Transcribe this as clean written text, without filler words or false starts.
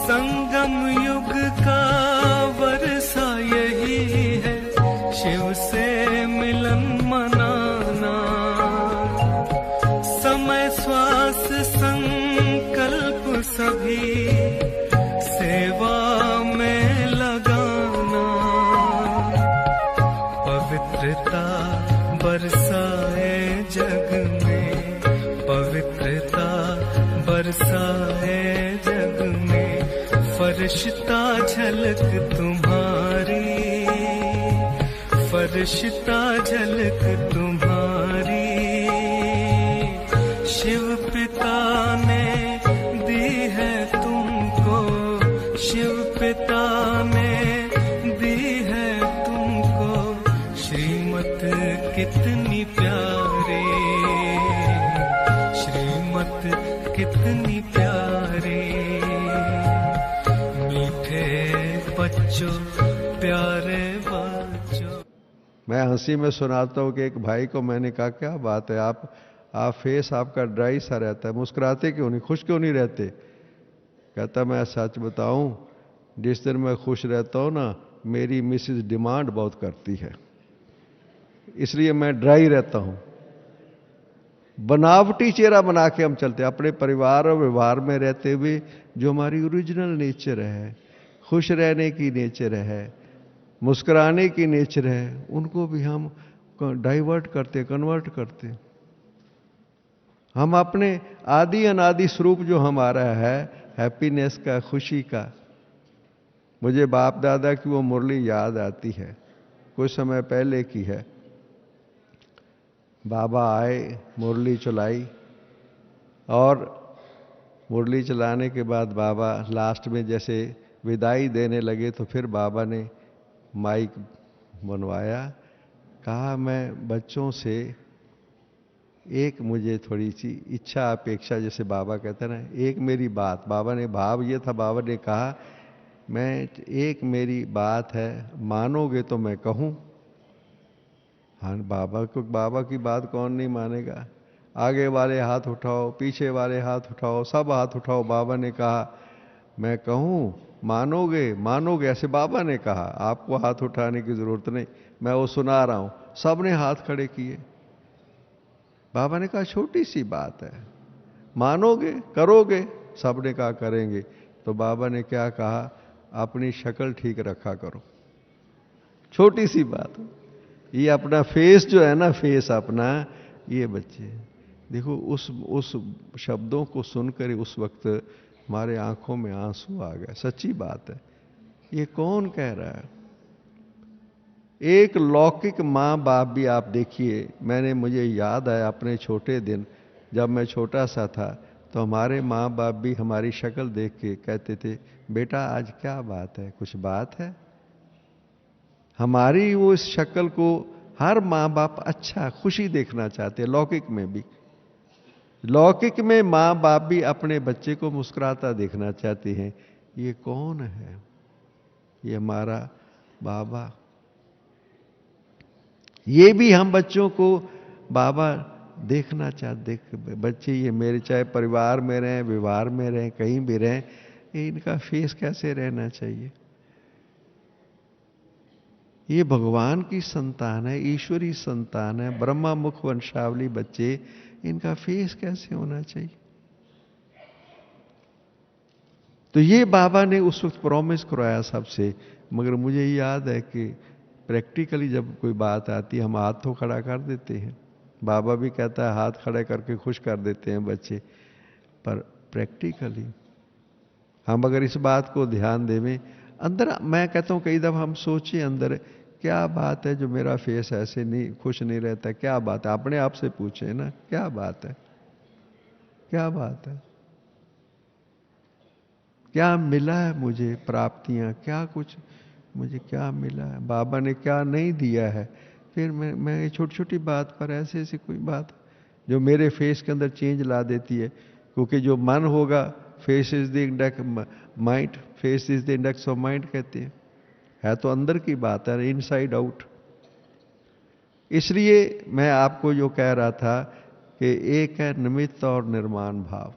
संगम युग का वर्षा यही है, शिव से मिलन मनाना। समय श्वास संकल्प सभी सेवा में लगाना। पवित्रता बरसाए जग में, पवित्रता बरसाए जग में। फरिश्ता झलक तुम्हारी, फरिश्ता झलक तुम्हारी। शिव पिता ने दी है तुमको, शिव पिता ने दी है तुमको श्रीमत कितनी प्यारी, श्रीमत कितनी प्यारी। मीठे बच्चों प्यारे बच्चों। मैं हंसी में सुनाता हूँ कि एक भाई को मैंने कहा क्या बात है, आप फेस आपका ड्राई सा रहता है, मुस्कुराते क्यों नहीं, खुश क्यों नहीं रहते? कहता मैं सच बताऊं, जिस दिन मैं खुश रहता हूं ना, मेरी मिसेज डिमांड बहुत करती है, इसलिए मैं ड्राई रहता हूं। बनावटी चेहरा बना के हम चलते, अपने परिवार और व्यवहार में रहते हुए जो हमारी ओरिजिनल नेचर है, खुश रहने की नेचर है, मुस्कुराने की नेचर है, उनको भी हम डाइवर्ट करते, कन्वर्ट करते। हम अपने आदि अनादि स्वरूप जो हमारा है, हैप्पीनेस का, खुशी का। मुझे बाप दादा की वो मुरली याद आती है, कुछ समय पहले की है। बाबा आए, मुरली चलाई, और मुरली चलाने के बाद बाबा लास्ट में जैसे विदाई देने लगे, तो फिर बाबा ने माइक बनवाया, कहा मैं बच्चों से एक मुझे थोड़ी सी इच्छा अपेक्षा, जैसे बाबा कहते हैं ना, एक मेरी बात। बाबा ने भाव ये था, बाबा ने कहा मैं एक मेरी बात है, मानोगे तो मैं कहूं। हाँ, बाबा की बात कौन नहीं मानेगा। आगे वाले हाथ उठाओ, पीछे वाले हाथ उठाओ, सब हाथ उठाओ। बाबा ने कहा मैं कहूं, मानोगे? मानोगे, ऐसे बाबा ने कहा, आपको हाथ उठाने की जरूरत नहीं, मैं वो सुना रहा हूं। सब ने हाथ खड़े किए। बाबा ने कहा छोटी सी बात है, मानोगे, करोगे? सब ने कहा करेंगे। तो बाबा ने क्या कहा, अपनी शक्ल ठीक रखा करो। छोटी सी बात, ये अपना फेस जो है ना, फेस अपना, ये बच्चे देखो, उस शब्दों को सुनकर उस वक्त हमारे आंखों में आंसू आ गए। सच्ची बात है। ये कौन कह रहा है? एक लौकिक माँ बाप भी आप देखिए। मुझे याद है अपने छोटे दिन, जब मैं छोटा सा था, तो हमारे माँ बाप भी हमारी शक्ल देख के कहते थे बेटा आज क्या बात है, कुछ बात है? हमारी वो इस शक्ल को हर माँ बाप अच्छा, खुशी देखना चाहते हैं। लौकिक में भी, लौकिक में माँ बाप भी अपने बच्चे को मुस्कुराता देखना चाहते हैं। ये कौन है? ये हमारा बाबा। ये भी हम बच्चों को बाबा देखना चाहते, बच्चे ये मेरे चाहे परिवार में रहें, व्यवहार में रहें, कहीं भी रहें, इनका फेस कैसे रहना चाहिए। ये भगवान की संतान है, ईश्वरी संतान है, ब्रह्मा मुख वंशावली बच्चे, इनका फेस कैसे होना चाहिए। तो ये बाबा ने उस वक्त प्रॉमिस करवाया सबसे। मगर मुझे याद है कि प्रैक्टिकली जब कोई बात आती है, हम हाथ तो खड़ा कर देते हैं। बाबा भी कहता है हाथ खड़े करके खुश कर देते हैं बच्चे, पर प्रैक्टिकली हम अगर इस बात को ध्यान देवें, अंदर मैं कहता हूं कई दफा हम सोचें अंदर क्या बात है जो मेरा फेस ऐसे नहीं, खुश नहीं रहता, क्या बात है? अपने आप से पूछें ना, क्या बात है, क्या बात है, क्या मिला है मुझे, प्राप्तियां क्या, कुछ मुझे क्या मिला है, बाबा ने क्या नहीं दिया है। फिर मैं छोटी छोटी बात पर ऐसे कोई बात जो मेरे फेस के अंदर चेंज ला देती है। क्योंकि जो मन होगा, face is the index mind, face is the index of mind कहते हैं। है तो अंदर की बात है, इनसाइड आउट। इसलिए मैं आपको जो कह रहा था कि एक है निमित्त और निर्माण भाव।